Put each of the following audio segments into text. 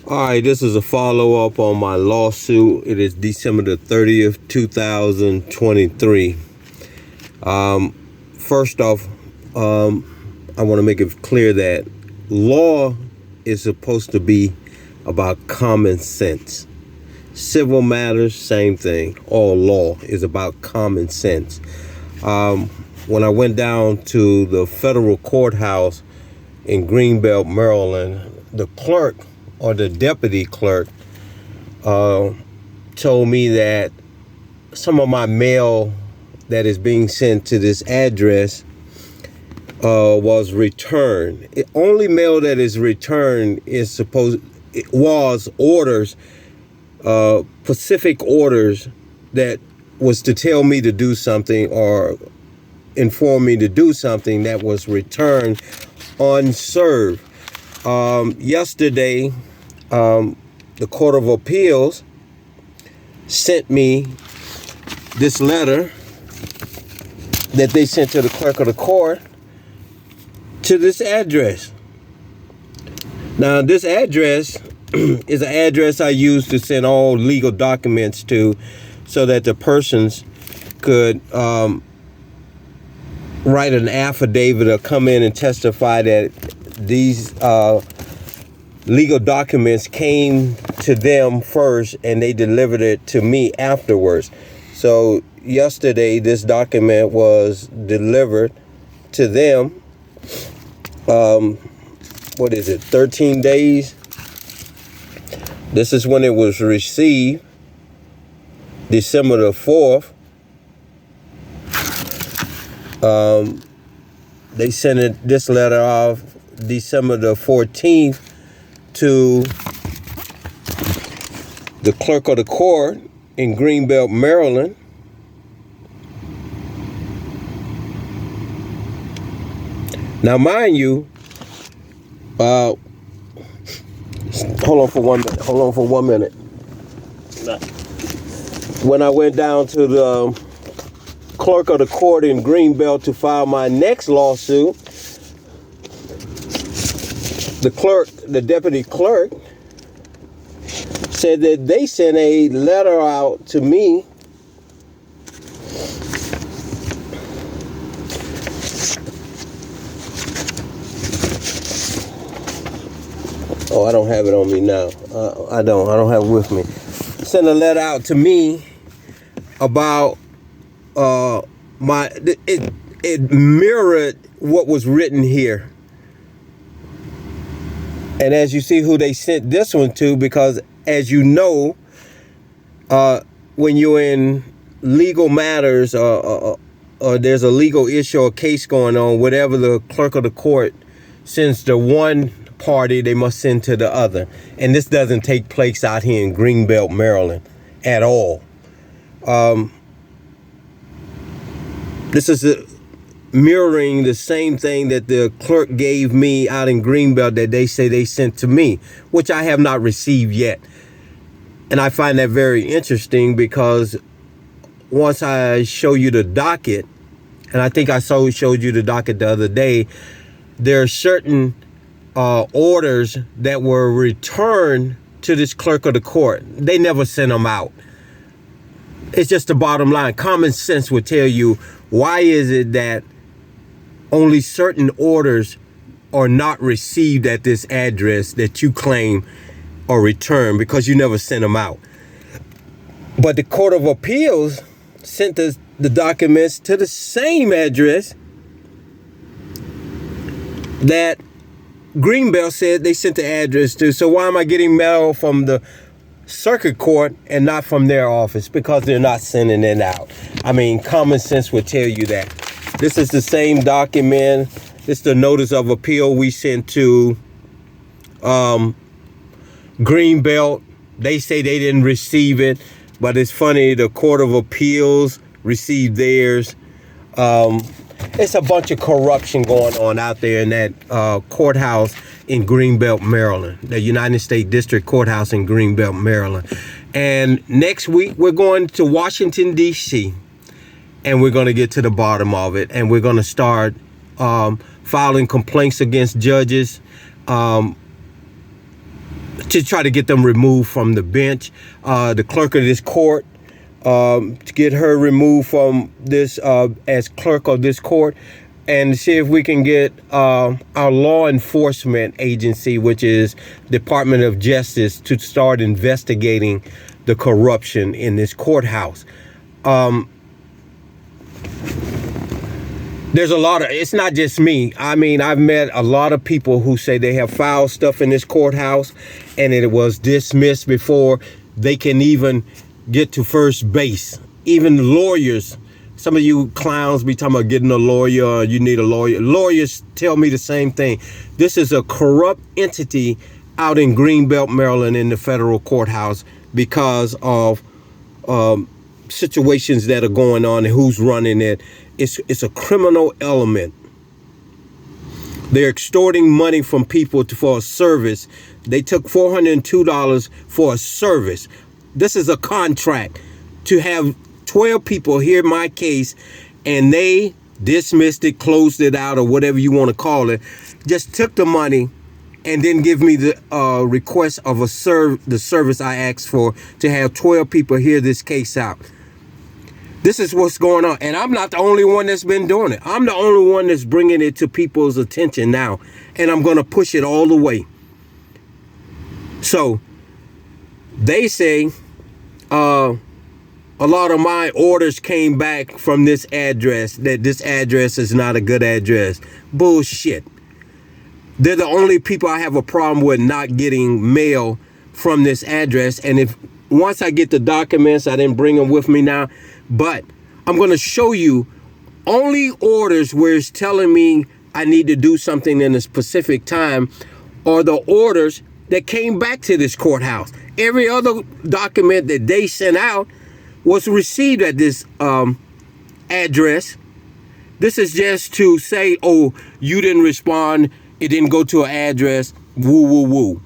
All right, this is a follow-up on my lawsuit. It is December the 30th, 2023. First off, I want to make it clear that law is supposed to be about common sense. Civil matters, same thing. All law is about common sense. When I went down to the federal courthouse in Greenbelt, Maryland, the clerk or the deputy clerk told me that some of my mail that is being sent to this address was returned. Only mail that is returned is was orders, specific orders that was to tell me to do something or inform me to do something that was returned unserved. Yesterday, the Court of Appeals sent me this letter that they sent to the clerk of the court to this address. Now, this address is an address I use to send all legal documents to so that the persons could write an affidavit or come in and testify that these legal documents came to them first and they delivered it to me afterwards. So yesterday, this document was delivered to them. What is it, 13 days? This is when it was received, December the 4th. They sent this letter off December the 14th to the clerk of the court in Greenbelt, Maryland. Now, mind you, hold on for 1 minute. When I went down to the clerk of the court in Greenbelt to file my next lawsuit, the deputy clerk, said that they sent a letter out to me I don't have it on me now. I don't have it with me. Sent a letter out to me about it mirrored what was written here. And as you see who they sent this one to, because as you know, when you're in legal matters or there's a legal issue or case going on, whatever the clerk of the court sends to one party, they must send to the other. And this doesn't take place out here in Greenbelt, Maryland at all. This is mirroring the same thing that the clerk gave me out in Greenbelt that they say they sent to me, which I have not received yet. And I find that very interesting once I show you the docket, and I think I showed you the docket the other day, there are certain orders that were returned to this clerk of the court. They never sent them out. It's just the bottom line. Common sense would tell you, why is it that only certain orders are not received at this address that you claim are returned, because you never sent them out? But the Court of Appeals sent the documents to the same address that Greenbelt said they sent the address to. So why am I getting mail from the circuit court and not from their office? Because they're not sending it out. I mean, common sense would tell you that. This is the same document. It's the notice of appeal we sent to Greenbelt. They say they didn't receive it, but it's funny, the Court of Appeals received theirs. It's a bunch of corruption going on out there in that courthouse in Greenbelt, Maryland, the United States District Courthouse in Greenbelt, Maryland. And next week, we're going to Washington, D.C., and we're going to get to the bottom of it. And we're going to start filing complaints against judges, to try to get them removed from the bench. The clerk of this court, to get her removed from this as clerk of this court, and see if we can get our law enforcement agency, which is Department of Justice, to start investigating the corruption in this courthouse. There's a lot of, it's not just me. I mean, I've met a lot of people who say they have filed stuff in this courthouse and it was dismissed before they can even get to first base. Even lawyers, some of you clowns be talking about getting a lawyer, you need a lawyer. Lawyers tell me the same thing. This is a corrupt entity out in Greenbelt, Maryland, in the federal courthouse because of situations that are going on and who's running it. It's a criminal element. They're extorting money from people for a service. They took $402 for a service. This is a contract to have 12 people hear my case, and they dismissed it, closed it out, or whatever you want to call it. Just took the money and then give me the request of the service I asked for to have 12 people hear this case out. This is what's going on. And I'm not the only one that's been doing it. I'm the only one that's bringing it to people's attention now. And I'm going to push it all the way. So they say a lot of my orders came back from this address, that this address is not a good address. Bullshit. They're the only people I have a problem with not getting mail from this address. And if once I get the documents, I didn't bring them with me now, but I'm going to show you only orders where it's telling me I need to do something in a specific time are the orders that came back to this courthouse. Every other document that they sent out was received at this address. This is just to say, oh, you didn't respond. It didn't go to an address. Woo, woo, woo.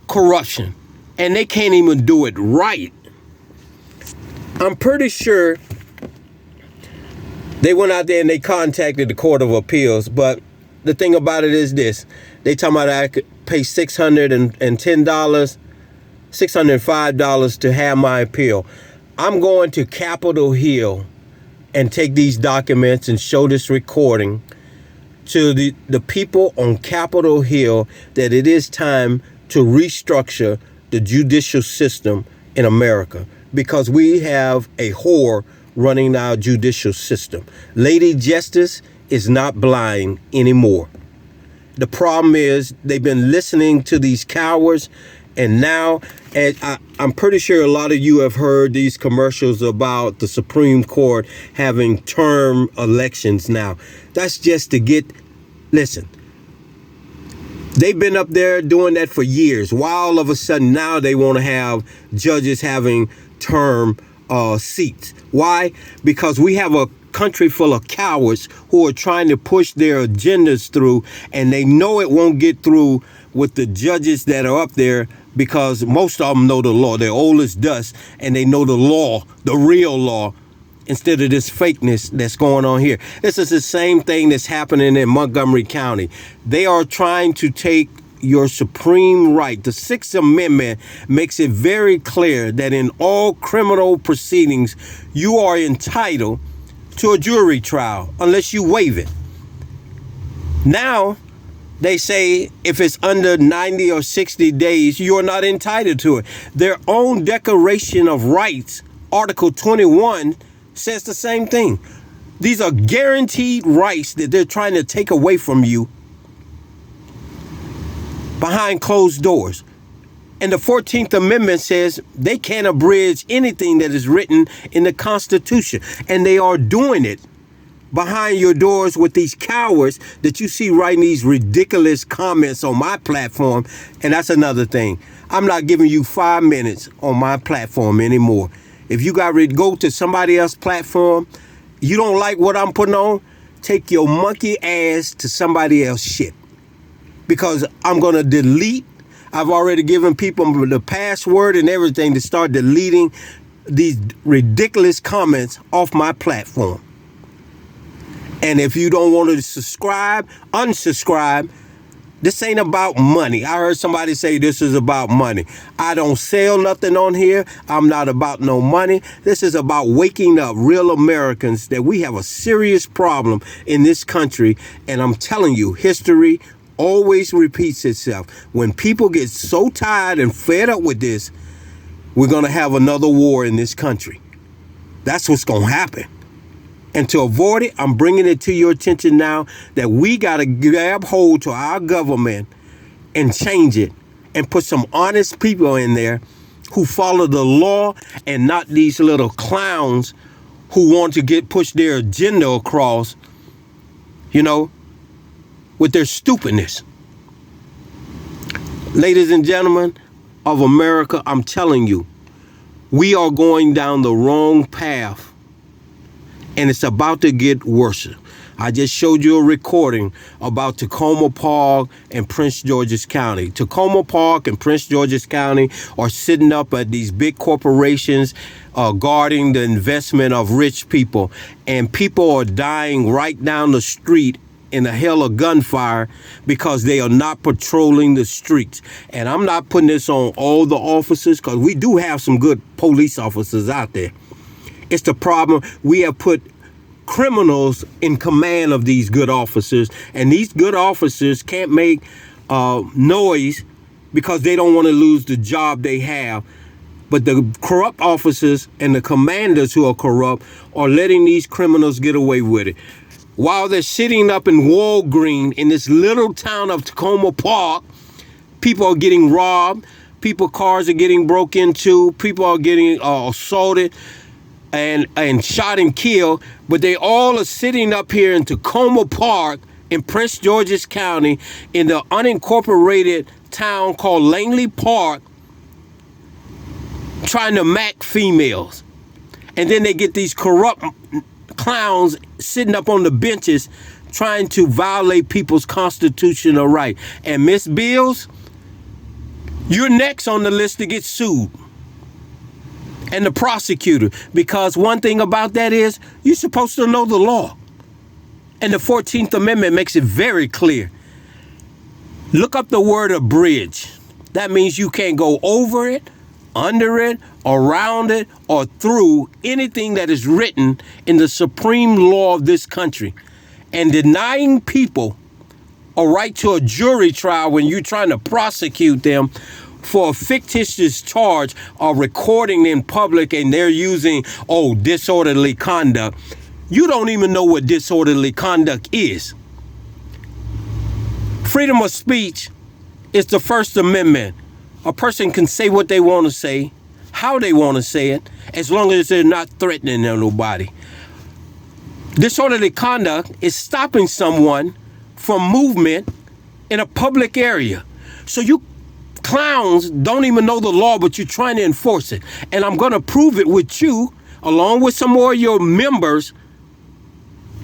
Corruption. And they can't even do it right. I'm pretty sure they went out there and they contacted the Court of Appeals. But the thing about it is this. They talking about I could pay $610, $605 to have my appeal. I'm going to Capitol Hill and take these documents and show this recording to the people on Capitol Hill that it is time to restructure the judicial system in America, because we have a whore running our judicial system. Lady Justice is not blind anymore. The problem is they've been listening to these cowards, and now, and I'm pretty sure a lot of you have heard these commercials about the Supreme Court having term elections now. That's just to get, listen, they've been up there doing that for years. Why all of a sudden now they want to have judges having term seats? Why? Because we have a country full of cowards who are trying to push their agendas through, and they know it won't get through with the judges that are up there, because most of them know the law. They're old as dust, and they know the law, the real law, instead of this fakeness that's going on here. This is the same thing that's happening in Montgomery County. They are trying to take your supreme right. The Sixth Amendment makes it very clear that in all criminal proceedings, you are entitled to a jury trial unless you waive it. Now, they say if it's under 90 or 60 days, you're not entitled to it. Their own Declaration of Rights, Article 21, says the same thing. These are guaranteed rights that they're trying to take away from you behind closed doors. And the 14th Amendment says they can't abridge anything that is written in the Constitution. And they are doing it behind your doors with these cowards that you see writing these ridiculous comments on my platform. And that's another thing. I'm not giving you 5 minutes on my platform anymore. If you got to go to somebody else's platform, you don't like what I'm putting on, take your monkey ass to somebody else's shit. Because I'm going to delete. I've already given people the password and everything to start deleting these ridiculous comments off my platform. And if you don't want to subscribe, unsubscribe, This ain't about money. I heard somebody say this is about money. I don't sell nothing on here. I'm not about no money. This is about waking up real Americans that we have a serious problem in this country. And I'm telling you, history always repeats itself. When people get so tired and fed up with this, we're going to have another war in this country. That's what's going to happen. And to avoid it, I'm bringing it to your attention now that we got to grab hold to our government and change it and put some honest people in there who follow the law and not these little clowns who want to push their agenda across, with their stupidness. Ladies and gentlemen of America, I'm telling you, we are going down the wrong path. And it's about to get worse. I just showed you a recording about Tacoma Park and Prince George's County. Tacoma Park and Prince George's County are sitting up at these big corporations guarding the investment of rich people. And people are dying right down the street in a hell of gunfire because they are not patrolling the streets. And I'm not putting this on all the officers because we do have some good police officers out there. It's the problem. We have put criminals in command of these good officers, and these good officers can't make noise because they don't want to lose the job they have. But the corrupt officers and the commanders who are corrupt are letting these criminals get away with it. While they're sitting up in Walgreen in this little town of Tacoma Park, people are getting robbed. Cars are getting broke into. People are getting assaulted and shot and killed, but they all are sitting up here in Tacoma Park in Prince George's County in the unincorporated town called Langley Park trying to mack females. And then they get these corrupt clowns sitting up on the benches trying to violate people's constitutional right. And Miss Bills, you're next on the list to get sued. And the prosecutor, because one thing about that is you're supposed to know the law. And the 14th Amendment makes it very clear. Look up the word abridge. That means you can't go over it, under it, around it, or through anything that is written in the supreme law of this country. And denying people a right to a jury trial when you're trying to prosecute them for a fictitious charge of recording in public and they're using, disorderly conduct. You don't even know what disorderly conduct is. Freedom of speech is the First Amendment. A person can say what they want to say, how they want to say it, as long as they're not threatening nobody. Disorderly conduct is stopping someone from movement in a public area. So you clowns don't even know the law, but you're trying to enforce it. And I'm going to prove it with you, along with some more of your members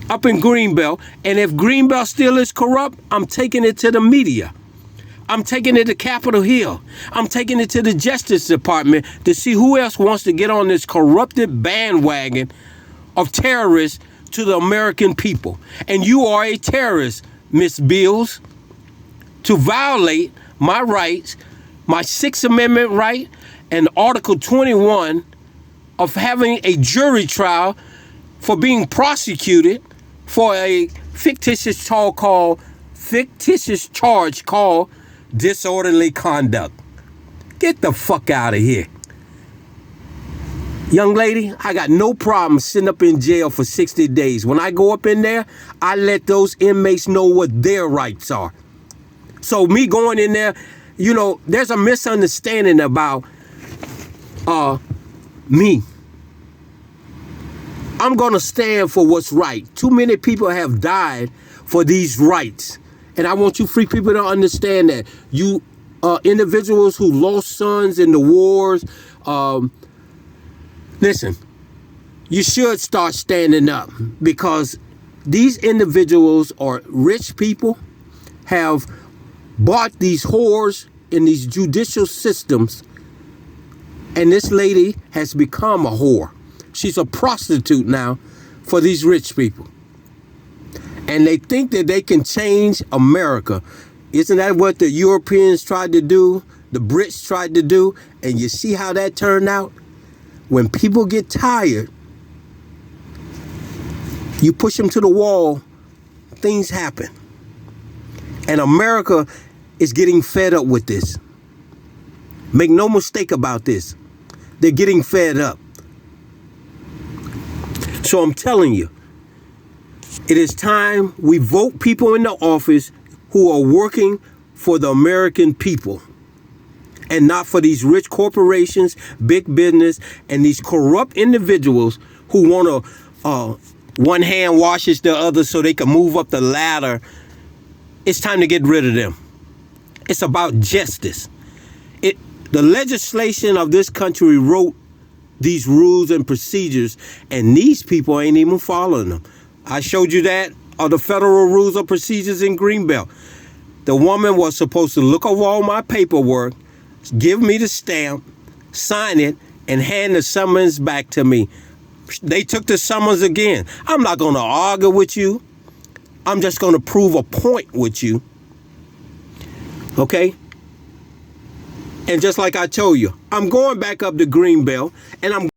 up in Greenbelt. And if Greenbelt still is corrupt, I'm taking it to the media. I'm taking it to Capitol Hill. I'm taking it to the Justice Department to see who else wants to get on this corrupted bandwagon of terrorists to the American people. And you are a terrorist, Miss Bills, to violate my rights, my Sixth Amendment right, and Article 21 of having a jury trial for being prosecuted for a fictitious charge called disorderly conduct. Get the fuck out of here. Young lady, I got no problem sitting up in jail for 60 days. When I go up in there, I let those inmates know what their rights are. So me going in there, there's a misunderstanding about me. I'm going to stand for what's right. Too many people have died for these rights. And I want you free people to understand that. You individuals who lost sons in the wars, listen, you should start standing up, because these individuals or rich people have bought these whores in these judicial systems, and this lady has become a whore. She's a prostitute now for these rich people. And they think that they can change America. Isn't that what the Europeans tried to do? The Brits tried to do? And you see how that turned out? When people get tired, you push them to the wall, things happen. And America is getting fed up with this. Make no mistake about this. They're getting fed up. So I'm telling you, it is time we vote people into office who are working for the American people and not for these rich corporations, big business, and these corrupt individuals who want to one hand washes the other so they can move up the ladder. It's time to get rid of them. It's about justice. The legislation of this country wrote these rules and procedures, and these people ain't even following them. I showed you that of the federal rules of procedures in Greenbelt. The woman was supposed to look over all my paperwork, give me the stamp, sign it, and hand the summons back to me. They took the summons again. I'm not going to argue with you. I'm just going to prove a point with you. Okay? And just like I told you, I'm going back up to Greenbelt, and I'm